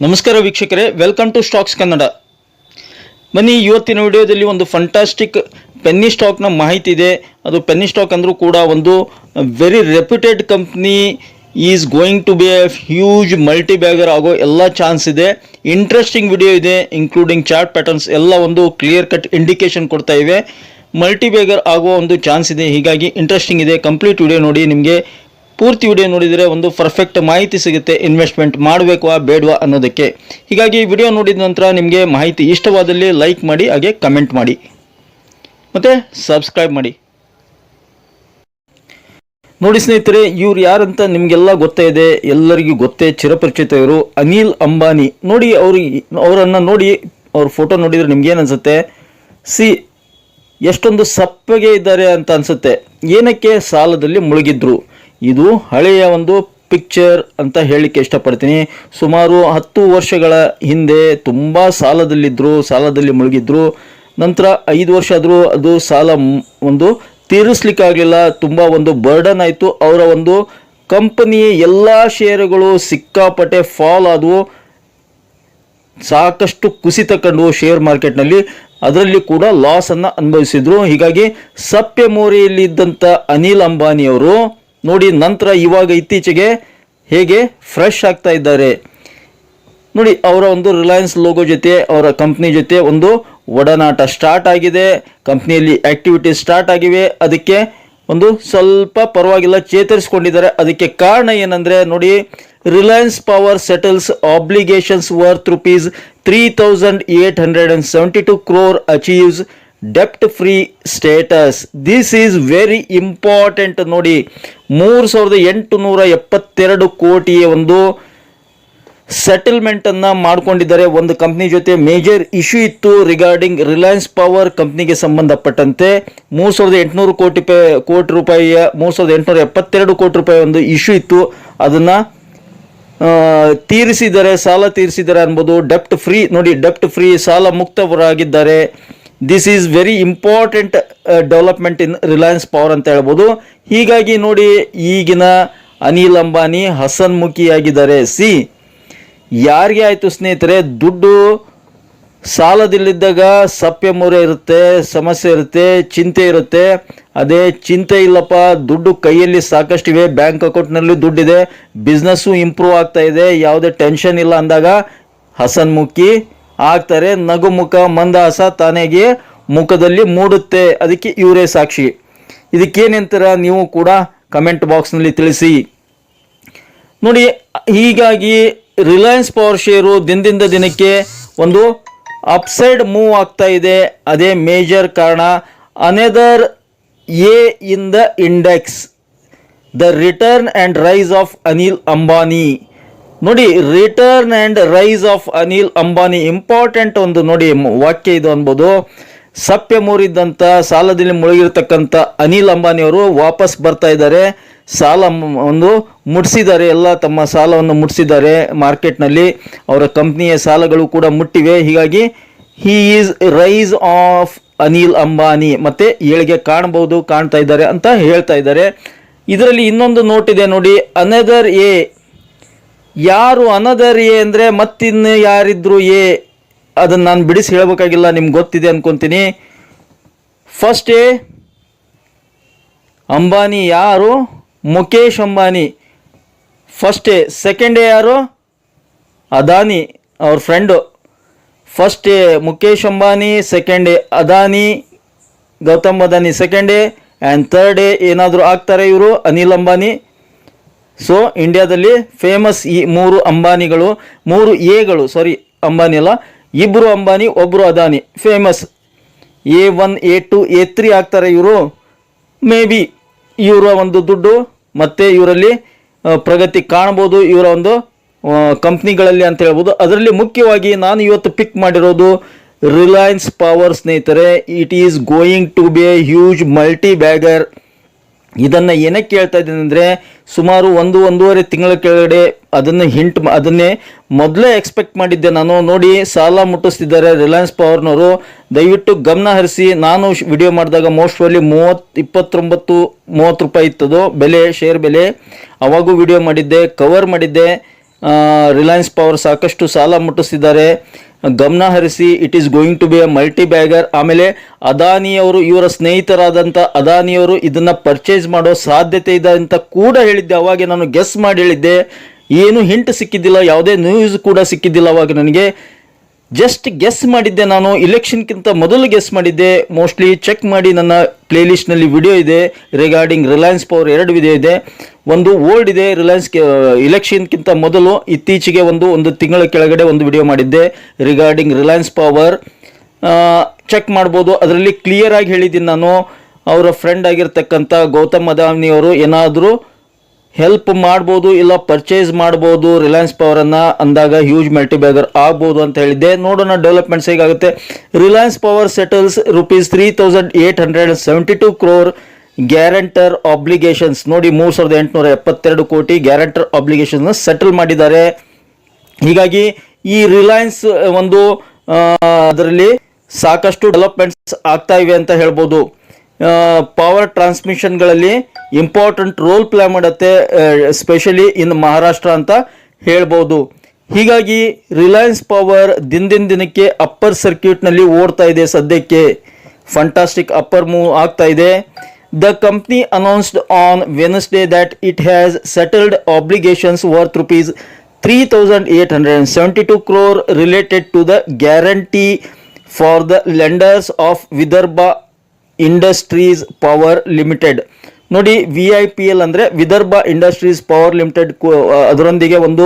ನಮಸ್ಕಾರ ವೀಕ್ಷಕರೇ, welcome to stocks Kannada. ಬನ್ನಿ, ಇವತ್ತಿನ ವಿಡಿಯೋದಲ್ಲಿ ಒಂದು ಫಂಟಾಸ್ಟಿಕ್ ಪೆನ್ನಿ ಸ್ಟಾಕ್ನ ಮಾಹಿತಿ ಇದೆ. ಅದು ಪೆನ್ನಿ ಸ್ಟಾಕ್ ಅಂದರೂ ಕೂಡ ಒಂದು very reputed company is going to be a huge multi bagger ಆಗೋ ಎಲ್ಲ ಚಾನ್ಸ್ ಇದೆ. ಇಂಟ್ರೆಸ್ಟಿಂಗ್ ವಿಡಿಯೋ ಇದೆ, ಇನ್ಕ್ಲೂಡಿಂಗ್ ಚಾರ್ಟ್ ಪ್ಯಾಟರ್ನ್ಸ್ ಎಲ್ಲ ಒಂದು ಕ್ಲಿಯರ್ ಕಟ್ ಇಂಡಿಕೇಶನ್ ಕೊಡ್ತಾ ಇವೆ. ಮಲ್ಟಿ ಬ್ಯಾಗರ್ ಆಗುವ ಒಂದು ಚಾನ್ಸ್ ಇದೆ, ಹೀಗಾಗಿ ಇಂಟ್ರೆಸ್ಟಿಂಗ್ ಇದೆ. ಕಂಪ್ಲೀಟ್ ವಿಡಿಯೋ ನೋಡಿ, ನಿಮಗೆ ಪೂರ್ತಿ ವಿಡಿಯೋ ನೋಡಿದರೆ ಒಂದು ಪರ್ಫೆಕ್ಟ್ ಮಾಹಿತಿ ಸಿಗುತ್ತೆ, ಇನ್ವೆಸ್ಟ್ಮೆಂಟ್ ಮಾಡಬೇಕವಾ ಬೇಡವಾ ಅನ್ನೋದಕ್ಕೆ. ಹೀಗಾಗಿ ವಿಡಿಯೋ ನೋಡಿದ ನಂತರ ನಿಮಗೆ ಮಾಹಿತಿ ಇಷ್ಟವಾದಲ್ಲಿ ಲೈಕ್ ಮಾಡಿ, ಹಾಗೆ ಕಮೆಂಟ್ ಮಾಡಿ ಮತ್ತು ಸಬ್ಸ್ಕ್ರೈಬ್ ಮಾಡಿ. ನೋಡಿ ಸ್ನೇಹಿತರೆ, ಇವ್ರು ಯಾರಂತ ನಿಮಗೆಲ್ಲ ಗೊತ್ತೇ ಇದೆ, ಎಲ್ಲರಿಗೂ ಗೊತ್ತೇ, ಚಿರಪರಿಚಿತ ಇವರು ಅನಿಲ್ ಅಂಬಾನಿ. ನೋಡಿ ಅವರನ್ನು ನೋಡಿ, ಅವ್ರ ಫೋಟೋ ನೋಡಿದರೆ ನಿಮ್ಗೇನು ಅನಿಸುತ್ತೆ? ಎಷ್ಟೊಂದು ಸಪ್ಪಗೆ ಇದ್ದಾರೆ ಅಂತ ಅನಿಸುತ್ತೆ. ಏನಕ್ಕೆ? ಸಾಲದಲ್ಲಿ ಮುಳುಗಿದ್ರು. ಇದು ಹಳೆಯ ಒಂದು ಪಿಕ್ಚರ್ ಅಂತ ಹೇಳಲಿಕ್ಕೆ ಇಷ್ಟಪಡ್ತೀನಿ. ಸುಮಾರು 10 ವರ್ಷಗಳ ಹಿಂದೆ ತುಂಬ ಸಾಲದಲ್ಲಿದ್ದರು, ಸಾಲದಲ್ಲಿ ಮುಳುಗಿದ್ರು. ನಂತರ 5 ವರ್ಷ ಆದರೂ ಅದು ಸಾಲ ಒಂದು ತೀರಿಸ್ಲಿಕ್ಕಾಗಲಿಲ್ಲ, ತುಂಬ ಒಂದು ಬರ್ಡನ್ ಆಯಿತು. ಅವರ ಒಂದು ಕಂಪನಿಯ ಎಲ್ಲ ಶೇರುಗಳು ಸಿಕ್ಕಾಪಟ್ಟೆ ಫಾಲ್ ಆದವು, ಸಾಕಷ್ಟು ಕುಸಿತ ಕಂಡು ಶೇರ್ ಮಾರ್ಕೆಟ್ನಲ್ಲಿ. ಅದರಲ್ಲಿ ಕೂಡ ಲಾಸನ್ನು ಅನುಭವಿಸಿದ್ರು. ಹೀಗಾಗಿ ಸಪ್ಪೆ ಮೋರಿಯಲ್ಲಿದ್ದಂಥ ಅನಿಲ್ ಅಂಬಾನಿಯವರು ನೋಡಿ, ನಂತರ ಇವಾಗ ಇತ್ತೀಚೆಗೆ ಹೇಗೆ ಫ್ರೆಶ್ ಆಗ್ತಾ ಇದ್ದಾರೆ ನೋಡಿ. ಅವರ ಒಂದು ರಿಲಯನ್ಸ್ ಲೋಗೋ ಜೊತೆ, ಅವರ ಕಂಪ್ನಿ ಜೊತೆ ಒಂದು ಒಡನಾಟ ಸ್ಟಾರ್ಟ್ ಆಗಿದೆ, ಕಂಪ್ನಿಯಲ್ಲಿ ಆ್ಯಕ್ಟಿವಿಟೀಸ್ ಸ್ಟಾರ್ಟ್ ಆಗಿವೆ. ಅದಕ್ಕೆ ಒಂದು ಸ್ವಲ್ಪ ಪರವಾಗಿಲ್ಲ ಚೇತರಿಸ್ಕೊಂಡಿದ್ದಾರೆ. ಅದಕ್ಕೆ ಕಾರಣ ಏನಂದರೆ ನೋಡಿ, Reliance power settles obligations worth ₹3,872 crore achieves ಡೆಪ್ಟ್ free status. This is very important. ನೋಡಿ, 3,872 ಕೋಟಿಯ ಒಂದು ಸೆಟಲ್ಮೆಂಟನ್ನು ಮಾಡ್ಕೊಂಡಿದ್ದಾರೆ ಒಂದು ಕಂಪ್ನಿ ಜೊತೆ. ಮೇಜರ್ ಇಶ್ಯೂ ಇತ್ತು ರಿಗಾರ್ಡಿಂಗ್ ರಿಲಯನ್ಸ್ ಪವರ್ ಕಂಪ್ನಿಗೆ ಸಂಬಂಧಪಟ್ಟಂತೆ. 3,800 ಕೋಟಿ ರೂಪಾಯಿಯ 3,872 ಕೋಟಿ ರೂಪಾಯಿ ಒಂದು ಇಶ್ಯೂ ಇತ್ತು. ಅದನ್ನು ತೀರಿಸಿದ್ದಾರೆ, ಸಾಲ ತೀರಿಸಿದ್ದಾರೆ ಅನ್ಬೋದು. ಡೆಪ್ಟ್ ಫ್ರೀ ನೋಡಿ, ಡೆಪ್ಟ್ ಫ್ರೀ, ಸಾಲ ಮುಕ್ತವರಾಗಿದ್ದಾರೆ. This is very important development in Reliance power ಅಂತ ಹೇಳ್ಬೋದು. ಹೀಗಾಗಿ ನೋಡಿ, ಈಗಿನ ಅನಿಲ್ ಅಂಬಾನಿ ಹಸನ್ಮುಖಿಯಾಗಿದ್ದಾರೆ. ಯಾರಿಗೆ ಆಯಿತು ಸ್ನೇಹಿತರೆ? ದುಡ್ಡು ಸಾಲದಲ್ಲಿದ್ದಾಗ ಸಪ್ಪೆ ಮೊರೆ ಇರುತ್ತೆ, ಸಮಸ್ಯೆ ಇರುತ್ತೆ, ಚಿಂತೆ ಇರುತ್ತೆ. ಅದೇ ಚಿಂತೆ ಇಲ್ಲಪ್ಪ, ದುಡ್ಡು ಕೈಯಲ್ಲಿ ಸಾಕಷ್ಟಿವೆ, ಬ್ಯಾಂಕ್ ಅಕೌಂಟ್ನಲ್ಲಿ ದುಡ್ಡಿದೆ, ಬಿಸ್ನೆಸ್ಸು ಇಂಪ್ರೂವ್ ಆಗ್ತಾ ಇದೆ, ಯಾವುದೇ ಟೆನ್ಷನ್ ಇಲ್ಲ ಅಂದಾಗ ಹಸನ್ಮುಖಿ ಆಗ್ತಾರೆ. ನಗುಮುಖ ಮಂದಹಾಸ ತಾನೇಗೆ ಮುಖದಲ್ಲಿ ಮೂಡುತ್ತೆ. ಅದಕ್ಕೆ ಇವರೇ ಸಾಕ್ಷಿ. ಇದಕ್ಕೇನಂತೀರ ನೀವು ಕೂಡ ಕಮೆಂಟ್ ಬಾಕ್ಸ್ನಲ್ಲಿ ತಿಳಿಸಿ. ನೋಡಿ, ಹೀಗಾಗಿ ರಿಲಯನ್ಸ್ ಪವರ್ ಶೇರು ದಿನದಿಂದ ದಿನಕ್ಕೆ ಒಂದು ಅಪ್ಸೈಡ್ ಮೂವ್ ಆಗ್ತಾ ಇದೆ. ಅದೇ ಮೇಜರ್ ಕಾರಣ. Another A in the index, the return and rise of Anil Ambani. ನೋಡಿ, return and rise of Anil Ambani important ಒಂದು ನೋಡಿ ವಾಕ್ಯ ಇದು ಅನ್ಬೋದು. ಸಪ್ಪೆ ಮೂರಿದ್ದಂಥ ಸಾಲದಲ್ಲಿ ಮುಳುಗಿರ್ತಕ್ಕಂಥ ಅನಿಲ್ ಅಂಬಾನಿ ಅವರು ವಾಪಸ್ ಬರ್ತಾ ಇದ್ದಾರೆ. ಸಾಲ ಒಂದು ಮುಟ್ಟಿಸಿದ್ದಾರೆ, ಎಲ್ಲ ತಮ್ಮ ಸಾಲವನ್ನು ಮುಟ್ಟಿಸಿದ್ದಾರೆ ಮಾರ್ಕೆಟ್ನಲ್ಲಿ. ಅವರ ಕಂಪ್ನಿಯ ಸಾಲಗಳು ಕೂಡ ಮುಟ್ಟಿವೆ. ಹೀಗಾಗಿ he is rice of Anil Ambani ಮತ್ತೆ ಏಳಿಗೆ ಕಾಣ್ತಾ ಇದ್ದಾರೆ ಅಂತ ಹೇಳ್ತಾ ಇದ್ದಾರೆ. ಇದರಲ್ಲಿ ಇನ್ನೊಂದು ನೋಟ್ ಇದೆ ನೋಡಿ, ಅನದರ್ ಎ. ಯಾರು ಅನದರ್ ಎ ಅಂದರೆ ಮತ್ತಿನ್ನು ಯಾರಿದ್ರು ಎ? ಅದನ್ನು ನಾನು ಬಿಡಿಸಿ ಹೇಳಬೇಕಾಗಿಲ್ಲ, ನಿಮ್ಗೆ ಗೊತ್ತಿದೆ ಅನ್ಕೊತೀನಿ. ಫಸ್ಟ್ ಎ ಅಂಬಾನಿ ಯಾರು? Mukesh Ambani first A. Second A ಯಾರು? ಅದಾನಿ, ಅವ್ರ friend. First A Mukesh Ambani, second A Adani, Gautam Adani second A, and third A ಏನಾದರೂ ಆಗ್ತಾರೆ ಇವರು ಅನಿಲ್ ಅಂಬಾನಿ. ಸೊ ಇಂಡಿಯಾದಲ್ಲಿ ಫೇಮಸ್ ಈ 3 ಅಂಬಾನಿಗಳು, 3 ಎಗಳು, ಸಾರಿ ಅಂಬಾನಿ ಅಲ್ಲ, ಇಬ್ಬರು ಅಂಬಾನಿ ಒಬ್ಬರು Adani, famous. A1 A2 A3 ಆಗ್ತಾರೆ ಇವರು. ಮೇ ಬಿ ಇವರ ಒಂದು ದುಡ್ಡು ಮತ್ತು ಇವರಲ್ಲಿ ಪ್ರಗತಿ ಕಾಣ್ಬೋದು ಇವರ ಒಂದು ಕಂಪ್ನಿಗಳಲ್ಲಿ ಅಂತ ಹೇಳ್ಬೋದು. ಅದರಲ್ಲಿ ಮುಖ್ಯವಾಗಿ ನಾನು ಇವತ್ತು ಪಿಕ್ ಮಾಡಿರೋದು ರಿಲಯನ್ಸ್ ಪವರ್ ಸ್ನೇಹಿತರೆ. It is going to be a huge multi bagger. ಇದನ್ನು ಏನಕ್ಕೆ ಹೇಳ್ತಾ ಇದ್ದೀನಿ ಅಂದರೆ, ಸುಮಾರು 1-1.5 ತಿಂಗಳ ಕೆಳಗಡೆ ಅದನ್ನೇ ಮೊದಲೇ ಎಕ್ಸ್ಪೆಕ್ಟ್ ಮಾಡಿದ್ದೆ ನಾನು. ನೋಡಿ, ಸಾಲ ಮುಟ್ಟಿಸ್ತಿದ್ದಾರೆ ರಿಲಯನ್ಸ್ ಪವರ್ನವರು. ದಯವಿಟ್ಟು ಗಮನ ಹರಿಸಿ. ನಾನು ವಿಡಿಯೋ ಮಾಡಿದಾಗ ಮೋಸ್ಟ್ಲಿ 29-30 ರೂಪಾಯಿ ಇತ್ತದು ಬೆಲೆ, ಶೇರ್ ಬೆಲೆ. ಅವಾಗೂ ವಿಡಿಯೋ ಮಾಡಿದ್ದೆ, ಕವರ್ ಮಾಡಿದ್ದೆ. ರಿಲಯನ್ಸ್ ಪವರ್ ಸಾಕಷ್ಟು ಸಾಲ ಮುಟ್ಟಿಸಿದ್ದಾರೆ, ಗಮನ ಹರಿಸಿ, it is going to be a multi bagger. ಆಮೇಲೆ ಅದಾನಿಯವರು, ಇವರ ಸ್ನೇಹಿತರಾದಂಥ ಅದಾನಿಯವರು ಇದನ್ನು ಪರ್ಚೇಸ್ ಮಾಡೋ ಸಾಧ್ಯತೆ ಇದೆ ಅಂತ ಕೂಡ ಹೇಳಿದ್ದೆ. ಅವಾಗೆ ನಾನು ಗೆಸ್ ಮಾಡಿ ಹೇಳಿದ್ದೆ, ಏನು ಹಿಂಟ್ ಸಿಕ್ಕಿದ್ದಿಲ್ಲ, ಯಾವುದೇ ನ್ಯೂಸ್ ಕೂಡ ಸಿಕ್ಕಿದ್ದಿಲ್ಲ ಅವಾಗ ನನಗೆ. ಜಸ್ಟ್ ಗೆಸ್ ಮಾಡಿದ್ದೆ ನಾನು, ಇಲೆಕ್ಷನ್ಗಿಂತ ಮೊದಲು ಗೆಸ್ ಮಾಡಿದ್ದೆ. ಮೋಸ್ಟ್ಲಿ ಚೆಕ್ ಮಾಡಿ, ನನ್ನ ಪ್ಲೇಲಿಸ್ಟ್ನಲ್ಲಿ ವಿಡಿಯೋ ಇದೆ ರಿಗಾರ್ಡಿಂಗ್ ರಿಲಯನ್ಸ್ ಪವರ್, 2 ವಿಡಿಯೋ ಇದೆ. ಒಂದು ಓಲ್ಡ್ ಇದೆ, ರಿಲಯನ್ಸ್ ಇಲೆಕ್ಷನ್ಗಿಂತ ಮೊದಲು ಇತ್ತೀಚೆಗೆ ಒಂದು ತಿಂಗಳ ಕೆಳಗಡೆ ಒಂದು ವಿಡಿಯೋ ಮಾಡಿದ್ದೆ ರಿಗಾರ್ಡಿಂಗ್ ರಿಲಯನ್ಸ್ ಪವರ್, ಚೆಕ್ ಮಾಡ್ಬೋದು. ಅದರಲ್ಲಿ ಕ್ಲಿಯರ್ ಆಗಿ ಹೇಳಿದ್ದೀನಿ ನಾನು, ಅವರ ಫ್ರೆಂಡ್ ಆಗಿರ್ತಕ್ಕಂಥ ಗೌತಮ್ ಅದಾನಿಯವರು ಏನಾದರೂ ಹೆಲ್ಪ್ ಮಾಡ್ಬೋದು, ಇಲ್ಲ ಪರ್ಚೇಸ್ ಮಾಡ್ಬೋದು ರಿಲಯನ್ಸ್ ಪವರನ್ನು ಅಂದಾಗ ಹ್ಯೂಜ್ ಮಲ್ಟಿಬ್ಯಾಗರ್ ಆಗ್ಬೋದು ಅಂತ ಹೇಳಿದ್ದೆ. ನೋಡೋಣ ಡೆವಲಪ್ಮೆಂಟ್ಸ್ ಹೇಗಾಗುತ್ತೆ. Reliance power settles ₹3,872 crore guarantor obligations. ನೋಡಿ, 3,872 ಕೋಟಿ ಗ್ಯಾರಂಟರ್ ಆಬ್ಲಿಗೇಷನ್ ಸೆಟಲ್ ಮಾಡಿದ್ದಾರೆ. ಹೀಗಾಗಿ ಈ ರಿಲಯನ್ಸ್ ಅದರಲ್ಲಿ ಸಾಕಷ್ಟು ಡೆವಲಪ್ಮೆಂಟ್ಸ್ ಆಗ್ತಾ ಇವೆ ಅಂತ ಹೇಳ್ಬೋದು. ಪವರ್ ಟ್ರಾನ್ಸ್ಮಿಷನ್ಗಳಲ್ಲಿ ಇಂಪಾರ್ಟೆಂಟ್ ರೋಲ್ ಪ್ಲೇ ಮಾಡುತ್ತೆ, ಸ್ಪೆಷಲಿ ಇನ್ ಮಹಾರಾಷ್ಟ್ರ ಅಂತ ಹೇಳ್ಬೋದು. ಹೀಗಾಗಿ ರಿಲಯನ್ಸ್ ಪವರ್ ದಿನಕ್ಕೆ ಅಪ್ಪರ್ ಸರ್ಕ್ಯೂಟ್ನಲ್ಲಿ ಓಡ್ತಾ ಇದೆ ಸದ್ಯಕ್ಕೆ. ಫಂಟಾಸ್ಟಿಕ್ ಅಪ್ಪರ್ ಮೂವ್ ಆಗ್ತಾ ಇದೆ. The company announced on Wednesday that it has settled obligations worth ₹3,872 crore related to the guarantee for the lenders of Vidarbha Industries Power Limited. ನೋಡಿ, VIPL ಅಂದರೆ ವಿದರ್ಭ ಇಂಡಸ್ಟ್ರೀಸ್ ಪವರ್ ಲಿಮಿಟೆಡ್, ಅದರೊಂದಿಗೆ ಒಂದು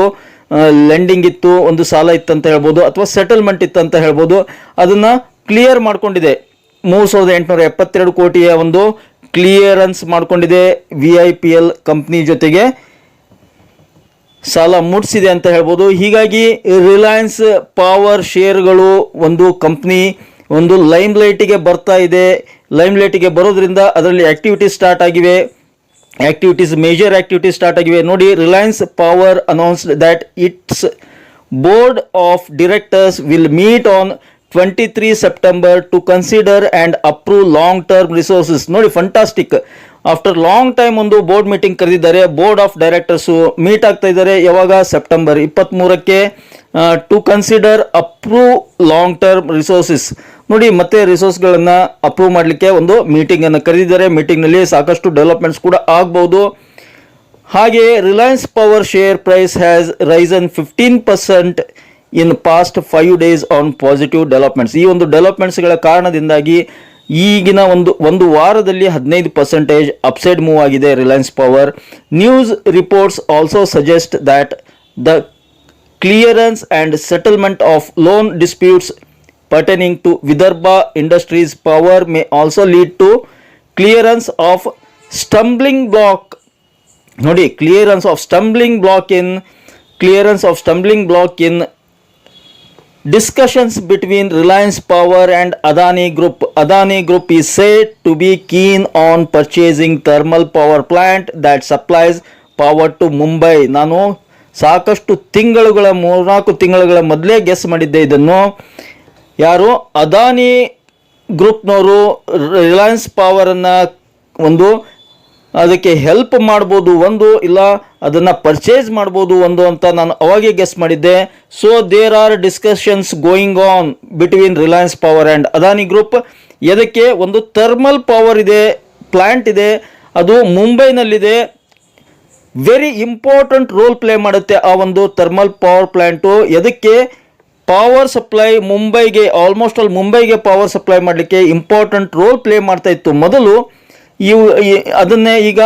lending ಇತ್ತು, ಒಂದು ಸಾಲ ಇತ್ತಂತ ಹೇಳ್ಬೋದು, ಅಥವಾ ಸೆಟಲ್ಮೆಂಟ್ ಇತ್ತಂತ ಹೇಳ್ಬೋದು. ಅದನ್ನು ಕ್ಲಿಯರ್ ಮಾಡ್ಕೊಂಡಿದೆ. 3,872 ಕೋಟಿಯ ಒಂದು ಕ್ಲಿಯರೆನ್ಸ್ ಮಾಡ್ಕೊಂಡಿದೆ. VIPL ಕಂಪ್ನಿ ಜೊತೆಗೆ ಸಾಲ ಮುಟ್ಸಿದೆ ಅಂತ ಹೇಳ್ಬೋದು. ಹೀಗಾಗಿ ರಿಲಯನ್ಸ್ ಪವರ್ ಶೇರ್ಗಳು ಒಂದು ಕಂಪ್ನಿ ಒಂದು ಲೈಮ್ ಲೈಟಿಗೆ ಬರ್ತಾ ಇದೆ. ಲೈಮ್ ಲೈಟಿಗೆ ಬರೋದ್ರಿಂದ ಅದರಲ್ಲಿ ಆಕ್ಟಿವಿಟೀಸ್ ಸ್ಟಾರ್ಟ್ ಆಗಿವೆ, ಮೇಜರ್ ಆಕ್ಟಿವಿಟೀಸ್ ಸ್ಟಾರ್ಟ್ ಆಗಿವೆ. ನೋಡಿ, Reliance power announced that its board of directors will meet on 23 September to consider and approve long term resources. ನೋಡಿ, ಫಂಟಾಸ್ಟಿಕ್. ಆಫ್ಟರ್ ಲಾಂಗ್ ಟೈಮ್ ಒಂದು ಬೋರ್ಡ್ ಮೀಟಿಂಗ್ ಕರೆದಿದ್ದಾರೆ. Board of directors meet ಆಗ್ತಾ ಇದ್ದಾರೆ. ಯಾವಾಗ? September 23ಕ್ಕೆ. To consider approve long term resources. ನೋಡಿ, ಮತ್ತೆ ರಿಸೋರ್ಸ್ಗಳನ್ನು approve ಮಾಡಲಿಕ್ಕೆ ಒಂದು ಮೀಟಿಂಗನ್ನು ಕರೆದಿದ್ದಾರೆ. ಮೀಟಿಂಗ್ನಲ್ಲಿ ಸಾಕಷ್ಟು ಡೆವಲಪ್ಮೆಂಟ್ಸ್ ಕೂಡ ಆಗ್ಬೋದು. ಹಾಗೆ Reliance power share price has risen 15% in past 5 days on positive developments. ಈ ಒಂದು ಡೆವಲಪ್ಮೆಂಟ್ಸ್ಗಳ ಕಾರಣದಿಂದಾಗಿ ಈಗಿನ ಒಂದು ವಾರದಲ್ಲಿ 15% ಅಪ್ಸೈಡ್ ಮೂವ್ ಆಗಿದೆ Reliance power. News reports also suggest that the clearance and settlement of lone disputes pertaining to Vidarbha Industries Power may also lead to clearance of stumbling block. ನೋಡಿ, clearance of stumbling block in discussions between Reliance Power and Adani Group. Adani Group is said to be keen on purchasing thermal power plant that supplies power to Mumbai. ನಾನು ಸಾಕಷ್ಟು 3-4 ತಿಂಗಳುಗಳ ಮೊದಲೇ guess ಮಾಡಿದ್ದೆ ಇದನ್ನು. ಯಾರು? ಅದಾನಿ ಗ್ರೂಪ್ನವರು ರಿಲಯನ್ಸ್ ಪವರನ್ನು ಅದಕ್ಕೆ help ಮಾಡ್ಬೋದು, ಇಲ್ಲ ಅದನ್ನು ಪರ್ಚೇಸ್ ಮಾಡ್ಬೋದು ಅಂತ ನಾನು ಅವಾಗೇ ಗೆಸ್ ಮಾಡಿದ್ದೆ. So there are discussions going on between Reliance power and Adani group. ಎದಕ್ಕೆ? ಒಂದು ಥರ್ಮಲ್ ಪವರ್ ಇದೆ, ಪ್ಲ್ಯಾಂಟ್ ಇದೆ, ಅದು ಮುಂಬೈನಲ್ಲಿದೆ. ವೆರಿ ಇಂಪಾರ್ಟೆಂಟ್ ರೋಲ್ ಪ್ಲೇ ಮಾಡುತ್ತೆ ಆ ಒಂದು ಥರ್ಮಲ್ ಪವರ್ ಪ್ಲ್ಯಾಂಟು. ಎದಕ್ಕೆ? ಪವರ್ ಸಪ್ಲೈ ಮುಂಬೈಗೆ, ಆಲ್ಮೋಸ್ಟ್ ಆಲ್ ಮುಂಬೈಗೆ ಪವರ್ ಸಪ್ಲೈ ಮಾಡಲಿಕ್ಕೆ ಇಂಪಾರ್ಟೆಂಟ್ ರೋಲ್ ಪ್ಲೇ ಮಾಡ್ತಾ ಇತ್ತು ಮೊದಲು. ಅದನ್ನೇ ಈಗ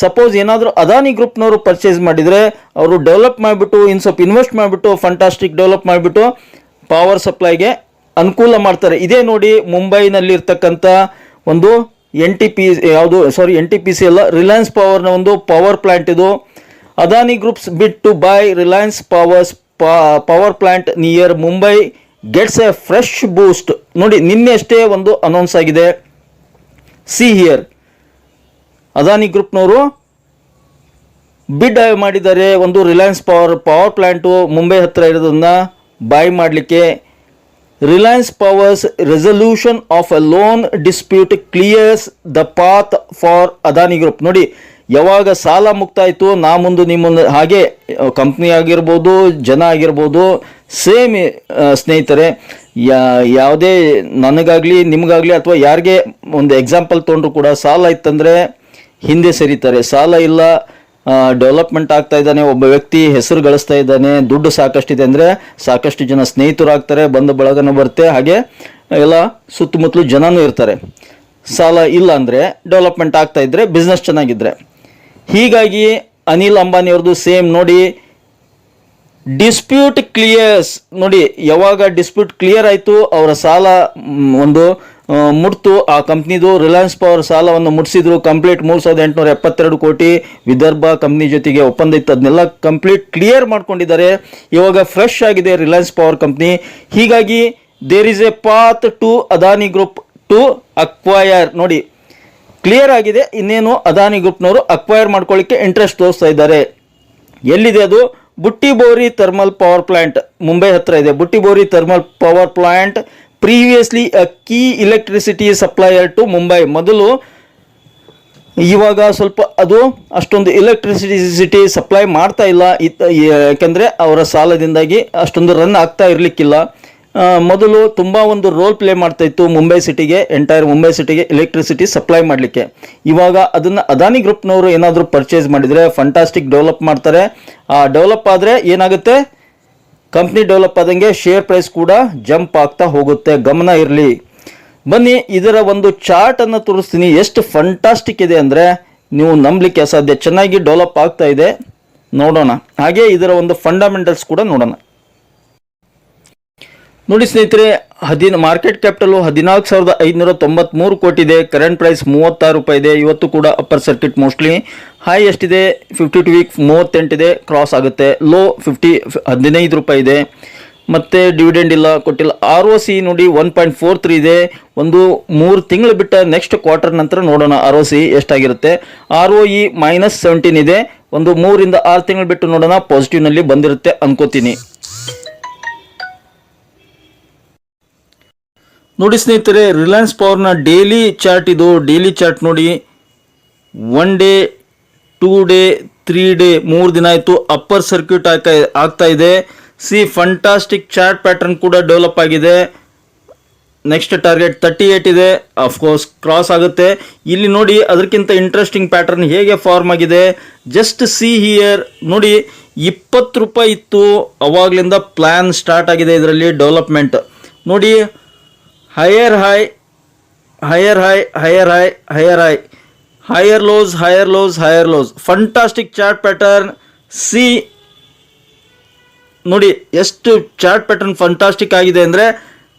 ಸಪೋಸ್ ಏನಾದರೂ ಅದಾನಿ ಗ್ರೂಪ್ನವರು ಪರ್ಚೇಸ್ ಮಾಡಿದರೆ ಅವರು ಡೆವಲಪ್ ಮಾಡಿಬಿಟ್ಟು ಸ್ವಲ್ಪ ಇನ್ವೆಸ್ಟ್ ಮಾಡಿಬಿಟ್ಟು ಫಂಟಾಸ್ಟಿಕ್ ಡೆವಲಪ್ ಮಾಡಿಬಿಟ್ಟು ಪವರ್ ಸಪ್ಲೈಗೆ ಅನುಕೂಲ ಮಾಡ್ತಾರೆ. ಇದೇ ನೋಡಿ, ಮುಂಬೈನಲ್ಲಿರ್ತಕ್ಕಂಥ ಒಂದು NTPC ಅಲ್ಲ, ರಿಲಯನ್ಸ್ ಪವರ್ನ ಒಂದು ಪವರ್ ಪ್ಲ್ಯಾಂಟ್ ಇದು. Adani groups bid to buy Reliance power plant near Mumbai gets a fresh boost. ನೋಡಿ, ನಿನ್ನೆ ಅಷ್ಟೇ ಒಂದು ಅನೌನ್ಸ್ ಆಗಿದೆ. ಸಿ ಹಿಯರ್, ಅದಾನಿ ಗ್ರೂಪ್ನವರು ಬಿಡ್ ಮಾಡಿದ್ದಾರೆ ಒಂದು ರಿಲಯನ್ಸ್ ಪವರ್ ಪ್ಲ್ಯಾಂಟು ಮುಂಬೈ ಹತ್ರ ಇರೋದನ್ನು ಬೈ ಮಾಡಲಿಕ್ಕೆ. Reliance powers resolution of A loan dispute clears the path for Adani group. ನೋಡಿ, ಯಾವಾಗ ಸಾಲ ಮುಕ್ತ ಆಯಿತು ನಾ ಮುಂದೆ ನಿಮ್ಮ ಮುಂದೆ ಹಾಗೆ ಕಂಪ್ನಿ ಆಗಿರ್ಬೋದು, ಜನ ಆಗಿರ್ಬೋದು, ಸೇಮ್ ಸ್ನೇಹಿತರೆ. ಯಾವುದೇ ನನಗಾಗಲಿ ನಿಮಗಾಗಲಿ ಅಥವಾ ಯಾರಿಗೆ ಒಂದು ಎಕ್ಸಾಂಪಲ್ ತೊಗೊಂಡ್ರು ಕೂಡ ಸಾಲ ಇತ್ತಂದರೆ ಹಿಂದೆ ಸರಿತಾರೆ. ಸಾಲ ಇಲ್ಲ, ಡೆವಲಪ್ಮೆಂಟ್ ಆಗ್ತಾ ಇದ್ದಾನೆ, ಒಬ್ಬ ವ್ಯಕ್ತಿ ಹೆಸರು ಗಳಿಸ್ತಾ ಇದ್ದಾನೆ, ದುಡ್ಡು ಸಾಕಷ್ಟಿದೆ ಅಂದರೆ ಸಾಕಷ್ಟು ಜನ ಸ್ನೇಹಿತರು ಆಗ್ತಾರೆ, ಬಂಧು ಬಳಗನೂ ಬರುತ್ತೆ, ಹಾಗೆ ಎಲ್ಲ ಸುತ್ತಮುತ್ತಲು ಜನನೂ ಇರ್ತಾರೆ. ಸಾಲ ಇಲ್ಲ ಅಂದರೆ ಡೆವಲಪ್ಮೆಂಟ್ ಆಗ್ತಾ ಇದ್ದರೆ, ಬಿಸ್ನೆಸ್ ಚೆನ್ನಾಗಿದ್ದರೆ. ಹೀಗಾಗಿ ಅನಿಲ್ ಅಂಬಾನಿಯವ್ರದ್ದು ಸೇಮ್ ನೋಡಿ, ಡಿಸ್ಪ್ಯೂಟ್ ಕ್ಲಿಯರ್ಸ್ ನೋಡಿ, ಯಾವಾಗ ಡಿಸ್ಪ್ಯೂಟ್ ಕ್ಲಿಯರ್ ಆಯಿತು, ಅವರ ಸಾಲ ಒಂದು ಮುಟ್ತು, ಆ ಕಂಪ್ನಿದು ರಿಲಯನ್ಸ್ ಪವರ್ ಸಾಲವನ್ನು ಮುಟ್ಟಿಸಿದ್ರು. ಕಂಪ್ಲೀಟ್ 3,872 ಕೋಟಿ ವಿದರ್ಭ ಕಂಪ್ನಿ ಜೊತೆಗೆ ಒಪ್ಪಂದ ಇತ್ತು, ಅದನ್ನೆಲ್ಲ ಕಂಪ್ಲೀಟ್ ಕ್ಲಿಯರ್ ಮಾಡ್ಕೊಂಡಿದ್ದಾರೆ. ಇವಾಗ ಫ್ರೆಶ್ ಆಗಿದೆ ರಿಲಯನ್ಸ್ ಪವರ್ ಕಂಪ್ನಿ. ಹೀಗಾಗಿ there is a path to Adani group to acquire. ನೋಡಿ ಕ್ಲಿಯರ್ ಆಗಿದೆ, ಇನ್ನೇನು ಅದಾನಿ ಗ್ರೂಪ್ನವರು ಅಕ್ವೈರ್ ಮಾಡ್ಕೊಳ್ಳಿಕ್ಕೆ ಇಂಟ್ರೆಸ್ಟ್ ತೋರಿಸ್ತಾ ಇದ್ದಾರೆ. ಎಲ್ಲಿದೆ ಅದು? Butibori thermal power plant, Mumbai ಹತ್ರ ಇದೆ. Butibori thermal power plant previously a key electricity supplier to Mumbai. ಮೊದಲು, ಇವಾಗ ಸ್ವಲ್ಪ ಅದು ಅಷ್ಟೊಂದು ಎಲೆಕ್ಟ್ರಿಸಿಟಿ ಸಪ್ಲೈ ಮಾಡ್ತಾ ಇಲ್ಲ, ಯಾಕೆಂದರೆ ಅವರ ಸಾಲದಿಂದಾಗಿ ಅಷ್ಟೊಂದು ರನ್ ಆಗ್ತಾ ಇರಲಿಕ್ಕಿಲ್ಲ. ಮೊದಲು ತುಂಬ ಒಂದು ರೋಲ್ ಪ್ಲೇ ಮಾಡ್ತಾ ಇತ್ತು ಮುಂಬೈ ಸಿಟಿಗೆ, ಎಂಟೈರ್ ಮುಂಬೈ ಸಿಟಿಗೆ ಎಲೆಕ್ಟ್ರಿಸಿಟಿ ಸಪ್ಲೈ ಮಾಡಲಿಕ್ಕೆ. ಇವಾಗ ಅದನ್ನು ಅದಾನಿ ಗ್ರೂಪ್ನವರು ಏನಾದರೂ ಪರ್ಚೇಸ್ ಮಾಡಿದರೆ ಫಂಟಾಸ್ಟಿಕ್ ಡೆವಲಪ್ ಮಾಡ್ತಾರೆ. ಆ ಡೆವಲಪ್ ಆದರೆ ಏನಾಗುತ್ತೆ, ಕಂಪ್ನಿ ಡೆವಲಪ್ ಆದಂಗೆ ಶೇರ್ ಪ್ರೈಸ್ ಕೂಡ ಜಂಪ್ ಆಗ್ತಾ ಹೋಗುತ್ತೆ, ಗಮನ ಇರಲಿ. ಬನ್ನಿ ಇದರ ಒಂದು ಚಾರ್ಟನ್ನು ತೋರಿಸ್ತೀನಿ, ಎಷ್ಟು ಫಂಟಾಸ್ಟಿಕ್ ಇದೆ ಅಂದರೆ ನೀವು ನಂಬಲಿಕ್ಕೆ ಅಸಾಧ್ಯ. ಚೆನ್ನಾಗಿ ಡೆವಲಪ್ ಆಗ್ತಾ ಇದೆ, ನೋಡೋಣ. ಹಾಗೆ ಇದರ ಒಂದು ಫಂಡಮೆಂಟಲ್ಸ್ ಕೂಡ ನೋಡೋಣ. ನೋಡಿ ಸ್ನೇಹಿತರೆ, ಮಾರ್ಕೆಟ್ ಕ್ಯಾಪಿಟಲು 14,593 ಕೋಟಿ ಇದೆ. ಕರೆಂಟ್ ಪ್ರೈಸ್ 36 ರೂಪಾಯಿ ಇದೆ. ಇವತ್ತು ಕೂಡ ಅಪ್ಪರ್ ಸರ್ಕಿಟ್ ಮೋಸ್ಟ್ಲಿ. ಹೈ ಎಷ್ಟಿದೆ? 52 ವೀಕ್ 38 ಇದೆ, ಕ್ರಾಸ್ ಆಗುತ್ತೆ. ಲೋ 15 ರೂಪಾಯಿ ಇದೆ. ಮತ್ತು ಡಿವಿಡೆಂಡ್ ಇಲ್ಲ, ಕೊಟ್ಟಿಲ್ಲ. ROC ನೋಡಿ 1.43 ಇದೆ. ಒಂದು 3 ತಿಂಗಳು ಬಿಟ್ಟ ನೆಕ್ಸ್ಟ್ ಕ್ವಾರ್ಟರ್ ನಂತರ ನೋಡೋಣ ROC ಎಷ್ಟಾಗಿರುತ್ತೆ. ROE -17 ಇದೆ. ಒಂದು 3 ರಿಂದ 6 ತಿಂಗಳು ಬಿಟ್ಟು ನೋಡೋಣ, ಪಾಸಿಟಿವ್ನಲ್ಲಿ ಬಂದಿರುತ್ತೆ ಅನ್ಕೋತೀನಿ. ನೋಡಿ ಸ್ನೇಹಿತರೆ, ರಿಲಯನ್ಸ್ ಪವರ್ನ ಡೈಲಿ ಚಾರ್ಟ್ ಇದು. ಡೈಲಿ ಚಾರ್ಟ್ ನೋಡಿ, 1 ಡೇ 2 ಡೇ 3 ಡೇ 3 ದಿನ ಆಯಿತು, ಅಪ್ಪರ್ ಸರ್ಕ್ಯೂಟ್ ಆಗ್ತಾ ಇದೆ. ಫಂಟಾಸ್ಟಿಕ್ ಚಾರ್ಟ್ ಪ್ಯಾಟರ್ನ್ ಕೂಡ ಡೆವಲಪ್ ಆಗಿದೆ. ನೆಕ್ಸ್ಟ್ ಟಾರ್ಗೆಟ್ 38 ಇದೆ, ಅಫ್ಕೋರ್ಸ್ ಕ್ರಾಸ್ ಆಗುತ್ತೆ. ಇಲ್ಲಿ ನೋಡಿ ಅದಕ್ಕಿಂತ ಇಂಟ್ರೆಸ್ಟಿಂಗ್ ಪ್ಯಾಟರ್ನ್ ಹೇಗೆ ಫಾರ್ಮ್ ಆಗಿದೆ, ಜಸ್ಟ್ ಸಿ ಹಿಯರ್ ನೋಡಿ. 20 ರೂಪಾಯಿ ಇತ್ತು, ಅವಾಗಲಿಂದ ಪ್ಲ್ಯಾನ್ ಸ್ಟಾರ್ಟ್ ಆಗಿದೆ ಇದರಲ್ಲಿ ಡೆವಲಪ್ಮೆಂಟ್ ನೋಡಿ. Higher high, higher high, higher high, higher high, higher lows, higher lows, higher lows. Fantastic chart pattern. See ನೋಡಿ ಎಷ್ಟು ಚಾರ್ಟ್ ಪ್ಯಾಟರ್ನ್ ಫಂಟಾಸ್ಟಿಕ್ ಆಗಿದೆ ಅಂದರೆ,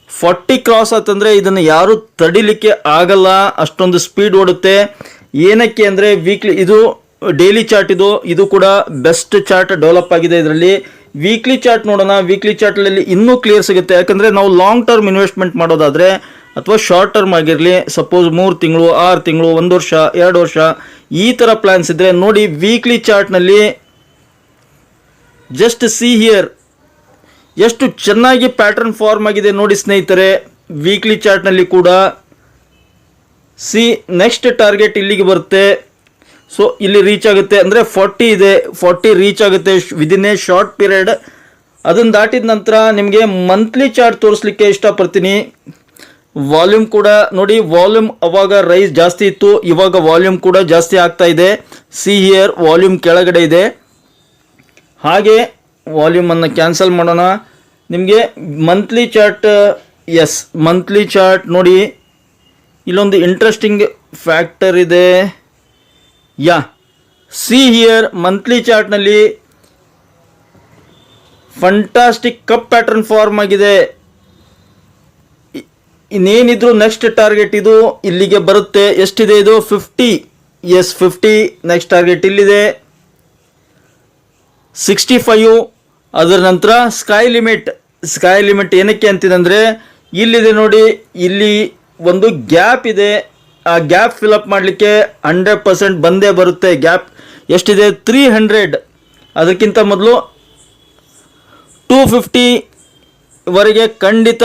40 ಕ್ರಾಸ್ ಆತಂದರೆ ಇದನ್ನು ಯಾರೂ ತಡಿಲಿಕ್ಕೆ ಆಗಲ್ಲ, ಅಷ್ಟೊಂದು ಸ್ಪೀಡ್ ಓಡುತ್ತೆ. ಏನಕ್ಕೆ ಅಂದರೆ ವೀಕ್ಲಿ, ಇದು ಡೈಲಿ ಚಾರ್ಟ್, ಇದು ಕೂಡ ಬೆಸ್ಟ್ ಚಾರ್ಟ್ ಡೆವಲಪ್ ಆಗಿದೆ ಇದರಲ್ಲಿ. ವೀಕ್ಲಿ ಚಾರ್ಟ್ ನೋಡೋಣ. ವೀಕ್ಲಿ ಚಾರ್ಟಲ್ಲಿ ಇನ್ನೂ ಕ್ಲಿಯರ್ ಸಿಗುತ್ತೆ, ಯಾಕಂದರೆ ನಾವು ಲಾಂಗ್ ಟರ್ಮ್ ಇನ್ವೆಸ್ಟ್ಮೆಂಟ್ ಮಾಡೋದಾದರೆ ಅಥವಾ ಶಾರ್ಟ್ ಟರ್ಮ್ ಆಗಿರಲಿ, ಸಪೋಸ್ 3 ತಿಂಗಳು 6 ತಿಂಗಳು 1 ವರ್ಷ 2 ವರ್ಷ ಈ ಥರ ಪ್ಲ್ಯಾನ್ಸ್ ಇದ್ದರೆ ನೋಡಿ, ವೀಕ್ಲಿ ಚಾರ್ಟ್ನಲ್ಲಿ ಜಸ್ಟ್ ಸಿ ಹಿಯರ್ ಎಷ್ಟು ಚೆನ್ನಾಗಿ ಪ್ಯಾಟರ್ನ್ ಫಾರ್ಮ್ ಆಗಿದೆ ನೋಡಿ ಸ್ನೇಹಿತರೆ. ವೀಕ್ಲಿ ಚಾರ್ಟ್ನಲ್ಲಿ ಕೂಡ ನೆಕ್ಸ್ಟ್ ಟಾರ್ಗೆಟ್ ಇಲ್ಲಿಗೆ ಬರುತ್ತೆ. ಸೊ ಇಲ್ಲಿ ರೀಚ್ ಆಗುತ್ತೆ ಅಂದರೆ 40 ಇದೆ, 40 ರೀಚ್ ಆಗುತ್ತೆ ವಿದಿನ್ ಎ ಶಾರ್ಟ್ ಪೀರಿಯಡ್. ಅದನ್ನು ದಾಟಿದ ನಂತರ ನಿಮಗೆ ಮಂತ್ಲಿ ಚಾರ್ಟ್ ತೋರಿಸ್ಲಿಕ್ಕೆ ಇಷ್ಟಪಡ್ತೀನಿ. ವಾಲ್ಯೂಮ್ ಕೂಡ ನೋಡಿ, ವಾಲ್ಯೂಮ್ ಅವಾಗ ರೈಸ್ ಜಾಸ್ತಿ ಇತ್ತು, ಇವಾಗ ವಾಲ್ಯೂಮ್ ಕೂಡ ಜಾಸ್ತಿ ಆಗ್ತಾ ಇದೆ. ಸಿ ಹಿಯರ್ ವಾಲ್ಯೂಮ್ ಕೆಳಗಡೆ ಇದೆ. ಹಾಗೆ ವಾಲ್ಯೂಮನ್ನು ಕ್ಯಾನ್ಸಲ್ ಮಾಡೋಣ. ನಿಮಗೆ monthly chart, yes monthly chart ನೋಡಿ, ಇಲ್ಲೊಂದು ಇಂಟ್ರೆಸ್ಟಿಂಗ್ ಫ್ಯಾಕ್ಟರ್ ಇದೆ. ಸಿ ಹಿಯರ್ ಮಂತ್ಲಿ ಚಾರ್ಟ್ನಲ್ಲಿ ಫಂಟಾಸ್ಟಿಕ್ ಕಪ್ ಪ್ಯಾಟರ್ನ್ ಫಾರ್ಮ್ ಆಗಿದೆ. ಇನ್ನೇನಿದ್ರು ನೆಕ್ಸ್ಟ್ ಟಾರ್ಗೆಟ್ ಇದು ಇಲ್ಲಿಗೆ ಬರುತ್ತೆ. ಎಷ್ಟಿದೆ ಇದು? 50. ಎಸ್ 50. ನೆಕ್ಸ್ಟ್ ಟಾರ್ಗೆಟ್ ಇಲ್ಲಿದೆ 65. ಅದರ ನಂತರ ಸ್ಕೈ ಲಿಮಿಟ್ ಏನಕ್ಕೆ ಅಂತಿದೆ ಅಂದರೆ, ಇಲ್ಲಿದೆ ನೋಡಿ, ಇಲ್ಲಿ ಒಂದು ಗ್ಯಾಪ್ ಇದೆ. ಆ ಗ್ಯಾಪ್ ಫಿಲಪ್ ಮಾಡಲಿಕ್ಕೆ 100% ಬಂದೇ ಬರುತ್ತೆ. ಗ್ಯಾಪ್ ಎಷ್ಟಿದೆ? 300. ಅದಕ್ಕಿಂತ ಮೊದಲು 250 ವರೆಗೆ ಖಂಡಿತ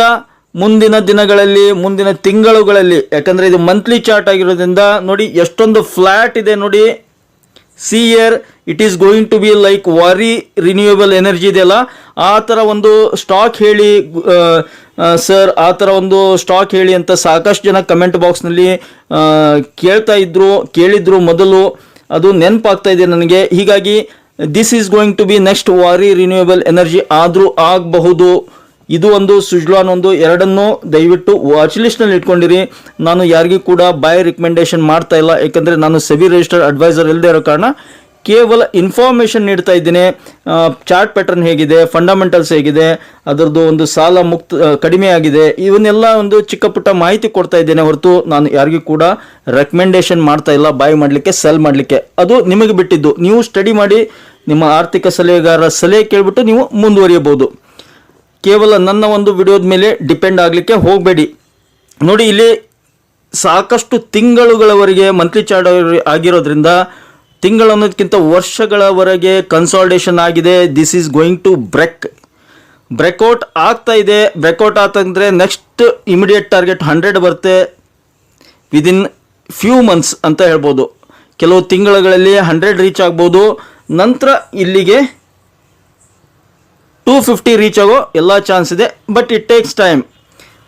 ಮುಂದಿನ ದಿನಗಳಲ್ಲಿ, ಮುಂದಿನ ತಿಂಗಳುಗಳಲ್ಲಿ, ಯಾಕಂದರೆ ಇದು ಮಂತ್ಲಿ ಚಾರ್ಟ್ ಆಗಿರೋದ್ರಿಂದ ನೋಡಿ ಎಷ್ಟೊಂದು ಫ್ಲ್ಯಾಟ್ ಇದೆ ನೋಡಿ. See here it is going to be like Waaree renewable energy ಇದೆಯಲ್ಲ, ಆ ಥರ ಒಂದು ಸ್ಟಾಕ್ ಹೇಳಿ ಸರ್, ಆ ಥರ ಒಂದು ಸ್ಟಾಕ್ ಹೇಳಿ ಅಂತ ಸಾಕಷ್ಟು ಜನ ಕಮೆಂಟ್ ಬಾಕ್ಸ್ನಲ್ಲಿ ಕೇಳಿದ್ರು ಮೊದಲು. ಅದು ನೆನಪಾಗ್ತಾ ಇದೆ ನನಗೆ. ಹೀಗಾಗಿ this is going to be next Waaree renewable energy ಆದರೂ ಆಗಬಹುದು. ಇದು ಒಂದು ಸುಜ್ಲಾನ್ ಒಂದು, ಎರಡನ್ನೂ ದಯವಿಟ್ಟು ವಾಚ್ ಲಿಸ್ಟ್ನಲ್ಲಿ ಇಟ್ಕೊಂಡಿರಿ. ನಾನು ಯಾರಿಗೂ ಕೂಡ ಬೈ ರಿಕಮೆಂಡೇಶನ್ ಮಾಡ್ತಾ ಇಲ್ಲ, ಯಾಕಂದರೆ ನಾನು ಸೆಬಿ ರಿಜಿಸ್ಟರ್ಡ್ ಅಡ್ವೈಸರ್ ಇಲ್ಲದೆ ಇರೋ ಕಾರಣ ಕೇವಲ ಇನ್ಫಾರ್ಮೇಷನ್ ನೀಡ್ತಾ ಇದ್ದೀನಿ. ಚಾರ್ಟ್ ಪ್ಯಾಟರ್ನ್ ಹೇಗಿದೆ, ಫಂಡಮೆಂಟಲ್ಸ್ ಹೇಗಿದೆ, ಅದರದ್ದು ಒಂದು ಸಾಲ ಕಡಿಮೆ ಆಗಿದೆ, ಇವನ್ನೆಲ್ಲ ಒಂದು ಚಿಕ್ಕ ಪುಟ್ಟ ಮಾಹಿತಿ ಕೊಡ್ತಾ ಇದ್ದೇನೆ ಹೊರತು ನಾನು ಯಾರಿಗೂ ಕೂಡ ರೆಕಮೆಂಡೇಶನ್ ಮಾಡ್ತಾ ಇಲ್ಲ ಬೈ ಮಾಡಲಿಕ್ಕೆ, ಸೆಲ್ ಮಾಡಲಿಕ್ಕೆ. ಅದು ನಿಮಗೆ ಬಿಟ್ಟಿದ್ದು. ನೀವು ಸ್ಟಡಿ ಮಾಡಿ, ನಿಮ್ಮ ಆರ್ಥಿಕ ಸಲಹೆಗಾರರ ಸಲಹೆ ಕೇಳಿಬಿಟ್ಟು ನೀವು ಮುಂದುವರಿಯಬಹುದು. ಕೇವಲ ನನ್ನ ಒಂದು ವಿಡಿಯೋದ ಮೇಲೆ ಡಿಪೆಂಡ್ ಆಗಲಿಕ್ಕೆ ಹೋಗಬೇಡಿ. ನೋಡಿ, ಇಲ್ಲಿ ಸಾಕಷ್ಟು ತಿಂಗಳುಗಳವರೆಗೆ ಮಂತ್ಲಿ ಚಾರ್ಟ್ ಆಗಿರೋದ್ರಿಂದ, ತಿಂಗಳು ಅನ್ನೋದಕ್ಕಿಂತ ವರ್ಷಗಳವರೆಗೆ ಕನ್ಸಾಲ್ಟೇಷನ್ ಆಗಿದೆ. This is going to breakout ಆಗ್ತಾ ಇದೆ. ಬ್ರೇಕ್ಔಟ್ ಆತಂದರೆ ನೆಕ್ಸ್ಟ್ ಇಮಿಡಿಯೇಟ್ ಟಾರ್ಗೆಟ್ 100 ಬರುತ್ತೆ ವಿದಿನ್ ಫ್ಯೂ ಮಂತ್ಸ್ ಅಂತ ಹೇಳ್ಬೋದು. ಕೆಲವು ತಿಂಗಳುಗಳಲ್ಲಿ 100 ರೀಚ್ ಆಗ್ಬೋದು. ನಂತರ ಇಲ್ಲಿಗೆ 250 ರೀಚ್ ಆಗೋ ಎಲ್ಲ ಚಾನ್ಸ್ ಇದೆ. But it takes time.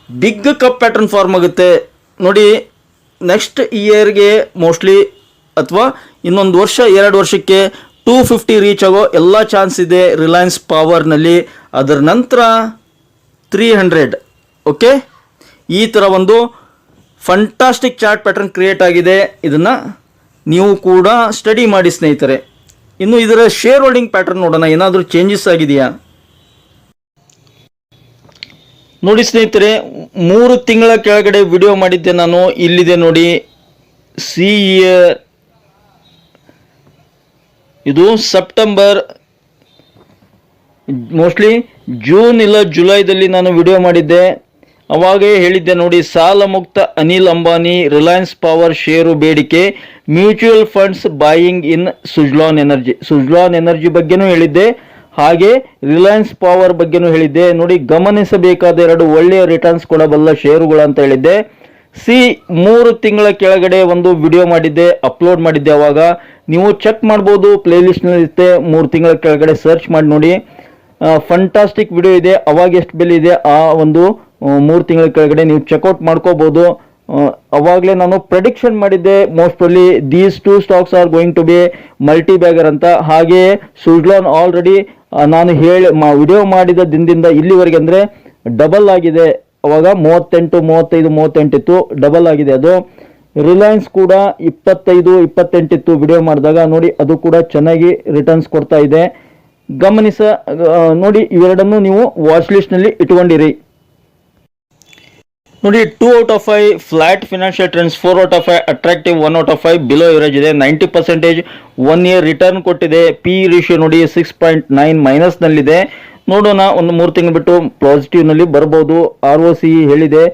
Big cup pattern form ಆಗುತ್ತೆ ನೋಡಿ. ನೆಕ್ಸ್ಟ್ ಇಯರ್ಗೆ ಮೋಸ್ಟ್ಲಿ ಅಥವಾ ಇನ್ನೊಂದು ವರ್ಷ 2 ವರ್ಷಕ್ಕೆ 250 ರೀಚ್ ಆಗೋ ಎಲ್ಲ ಚಾನ್ಸ್ ಇದೆ ರಿಲಯನ್ಸ್ ಪವರ್ನಲ್ಲಿ. ಅದರ ನಂತರ 300. ಓಕೆ, ಈ ಥರ ಒಂದು ಫಂಟಾಸ್ಟಿಕ್ ಚಾರ್ಟ್ ಪ್ಯಾಟರ್ನ್ ಕ್ರಿಯೇಟ್ ಆಗಿದೆ. ಇದನ್ನು ನೀವು ಕೂಡ ಸ್ಟಡಿ ಮಾಡಿ ಸ್ನೇಹಿತರೆ. ಇನ್ನು ಇದರ ಶೇರ್ ಹೋಲ್ಡಿಂಗ್ ಪ್ಯಾಟರ್ನ್ ನೋಡೋಣ, ಏನಾದರೂ ಚೇಂಜಸ್ ಆಗಿದೆಯಾ ನೋಡಿ ಸ್ನೇಹಿತರೆ. 3 ತಿಂಗಳ ಕೆಳಗಡೆ ವಿಡಿಯೋ ಮಾಡಿದ್ದೆ ನಾನು. ಇಲ್ಲಿದೆ ನೋಡಿ, ಇದು ಸೆಪ್ಟೆಂಬರ್, ಮೋಸ್ಟ್ಲಿ ಜೂನ್ ಇಲ್ಲ ಜುಲೈದಲ್ಲಿ ನಾನು ವಿಡಿಯೋ ಮಾಡಿದ್ದೆ. ಅವಾಗೇ ಹೇಳಿದ್ದೆ ನೋಡಿ, ಸಾಲ ಮುಕ್ತ ಅನಿಲ್ ಅಂಬಾನಿ ರಿಲಯನ್ಸ್ ಪವರ್ ಷೇರು ಬೇಡಿಕೆ, ಮ್ಯೂಚುವಲ್ ಫಂಡ್ಸ್ ಬಾಯಿಂಗ್ ಇನ್ ಸುಜ್ಲಾನ್ ಎನರ್ಜಿ ಬಗ್ಗೆನೂ ಹೇಳಿದ್ದೆ, ಹಾಗೆ ರಿಲಯನ್ಸ್ ಪವರ್ ಬಗ್ಗೆನೂ ಹೇಳಿದ್ದೆ. ನೋಡಿ, ಗಮನಿಸಬೇಕಾದ 2 ಒಳ್ಳೆಯ ರಿಟರ್ನ್ಸ್ ಕೊಡಬಲ್ಲ ಷೇರುಗಳು ಅಂತ ಹೇಳಿದ್ದೆ. 3 ತಿಂಗಳ ಕೆಳಗಡೆ ಒಂದು ವಿಡಿಯೋ ಮಾಡಿದ್ದೆ, ಅಪ್ಲೋಡ್ ಮಾಡಿದ್ದೆ. ಅವಾಗ ನೀವು ಚೆಕ್ ಮಾಡ್ಬೋದು, ಪ್ಲೇ ಲಿಸ್ಟ್ನಲ್ಲಿ ಇರುತ್ತೆ. 3 ತಿಂಗಳ ಕೆಳಗಡೆ ಸರ್ಚ್ ಮಾಡಿ ನೋಡಿ, ಫಂಟಾಸ್ಟಿಕ್ ವಿಡಿಯೋ ಇದೆ. ಅವಾಗ ಎಷ್ಟು ಬೆಲೆ ಇದೆ ಆ ಒಂದು 3 ತಿಂಗಳ ಕೆಳಗಡೆ ನೀವು ಚೆಕ್ಔಟ್ ಮಾಡ್ಕೋಬಹುದು. ಅವಾಗಲೇ ನಾನು ಪ್ರೆಡಿಕ್ಷನ್ ಮಾಡಿದ್ದೆ, mostly these 2 stocks are going to be multi bagger ಅಂತ. ಹಾಗೆಯೇ ಸುಜ್ಲಾನ್ ಆಲ್ರೆಡಿ ನಾನು ವಿಡಿಯೋ ಮಾಡಿದ ದಿನದಿಂದ ಇಲ್ಲಿವರೆಗೆ ಅಂದರೆ ಡಬಲ್ ಆಗಿದೆ. ಅವಾಗ 38, 35, 38 ಇತ್ತು, ಡಬಲ್ ಆಗಿದೆ ಅದು. ರಿಲಯನ್ಸ್ ಕೂಡ 25, 28 ಇತ್ತು ವಿಡಿಯೋ ಮಾಡಿದಾಗ. ನೋಡಿ, ಅದು ಕೂಡ ಚೆನ್ನಾಗಿ ರಿಟರ್ನ್ಸ್ ಕೊಡ್ತಾ ಇದೆ. ನೋಡಿ, ಇವೆರಡನ್ನು ನೀವು ವಾಚ್ ಲಿಸ್ಟ್ನಲ್ಲಿ ಇಟ್ಕೊಂಡಿರಿ. ನೋಡಿ, 2 out of 5 flat financial trends, 4 out of 5 attractive, 1 out of 5 below average ಇದೆ. 90% 1 year ರಿಟರ್ನ್ ಕೊಟ್ಟಿದೆ. ಪಿ ರೇಷಿಯೋ ನೋಡಿ 6.9 ಮೈನಸ್ನಲ್ಲಿದೆ. ನೋಡೋಣ, ಒಂದು 3 ತಿಂಗಳು ಬಿಟ್ಟು ಪಾಸಿಟಿವ್ನಲ್ಲಿ ಬರ್ಬೋದು. ROC ಹೇಳಿದೆ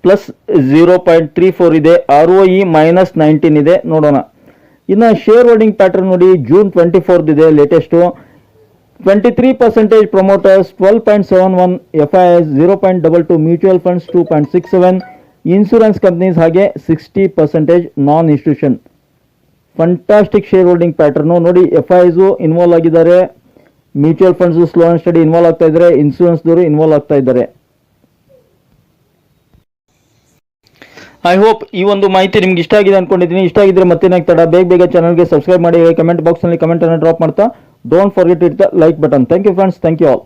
ಪ್ಲಸ್ 0.34 ಇದೆ. ROE -19 ಇದೆ. ನೋಡೋಣ. ಇನ್ನು ಶೇರ್ ಹೋಲ್ಡಿಂಗ್ ಪ್ಯಾಟರ್ನ್ ನೋಡಿ, ಜೂನ್ 24 ಇದೆ latest. 23% promoters, 12.71, FIS 0.22, mutual funds 2.67, insurance companies ಹಾಗೆ 60% non institution. Fantastic share holding pattern ನೋಡಿ. FIS ಇನ್ವಾಲ್ವ್ ಆಗಿದ್ದಾರೆ, mutual funds slow and steady involve ಆಗ್ತಾ ಇದ್ದಾರೆ, ಇನ್ಶೂರೆನ್ಸ್ದವರು ಇನ್ವಾಲ್ವ್ ಆಗ್ತಾ ಇದ್ದಾರೆ. ಐ ಹೋಪ್ ಈ ಒಂದು ಮಾಹಿತಿ ನಿಮ್ಗೆ ಇಷ್ಟ ಆಗಿದೆ ಅನ್ಕೊಂಡಿದ್ದೀನಿ. ಇಷ್ಟ ಆಗಿದ್ರೆ ಮತ್ತೇನಾಗ್ತಡ, ಬೇಗ ಚಾನಲ್ಗೆ ಸಬ್ಸ್ಕ್ರೈಬ್ ಮಾಡಿ, ಕಮೆಂಟ್ ಬಾಕ್ಸ್ನಲ್ಲಿ ಕಮೆಂಟನ್ನು ಡ್ರಾಪ್ ಮಾಡ್ತಾ. Don't forget to hit the like button. Thank you friends. Thank you all.